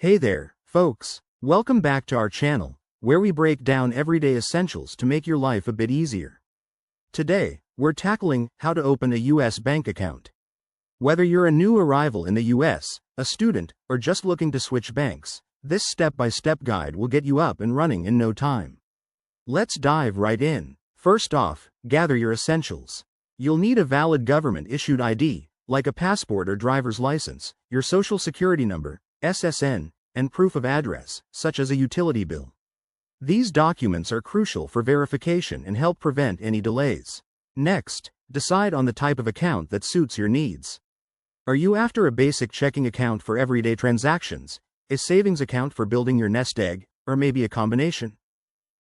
Hey there, folks. Welcome back to our channel, where we break down everyday essentials to make your life a bit easier. Today, we're tackling how to open a US bank account. Whether you're a new arrival in the US, a student, or just looking to switch banks, this step-by-step guide will get you up and running in no time. Let's dive right in. First off, gather your essentials. You'll need a valid government-issued ID, like a passport or driver's license, your social security number, SSN, and proof of address, such as a utility bill. These documents are crucial for verification and help prevent any delays. Next, decide on the type of account that suits your needs. Are you after a basic checking account for everyday transactions, a savings account for building your nest egg, or maybe a combination?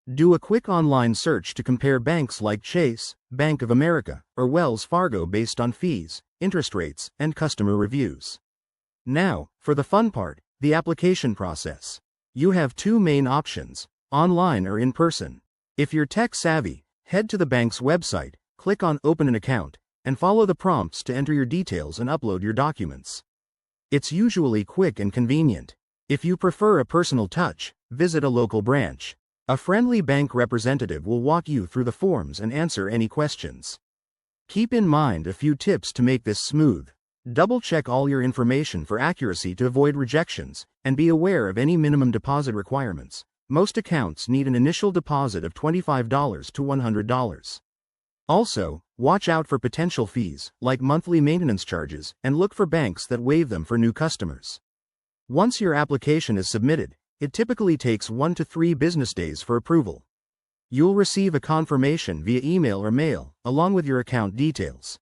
Do a quick online search to compare banks like Chase, Bank of America, or Wells Fargo based on fees, interest rates, and customer reviews. Now, for the fun part, the application process. You have two main options, online or in person. If you're tech-savvy, head to the bank's website, click on Open an Account, and follow the prompts to enter your details and upload your documents. It's usually quick and convenient. If you prefer a personal touch, visit a local branch. A friendly bank representative will walk you through the forms and answer any questions. Keep in mind a few tips to make this smooth. Double-check all your information for accuracy to avoid rejections, and be aware of any minimum deposit requirements. Most accounts need an initial deposit of $25 to $100. Also, watch out for potential fees, like monthly maintenance charges, and look for banks that waive them for new customers. Once your application is submitted, it typically takes 1 to 3 business days for approval. You'll receive a confirmation via email or mail, along with your account details.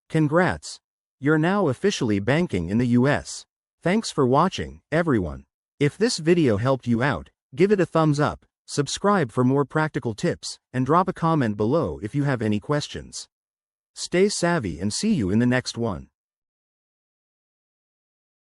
Congrats! You're now officially banking in the US. Thanks for watching, everyone. If this video helped you out, give it a thumbs up, subscribe for more practical tips, and drop a comment below if you have any questions. Stay savvy and see you in the next one.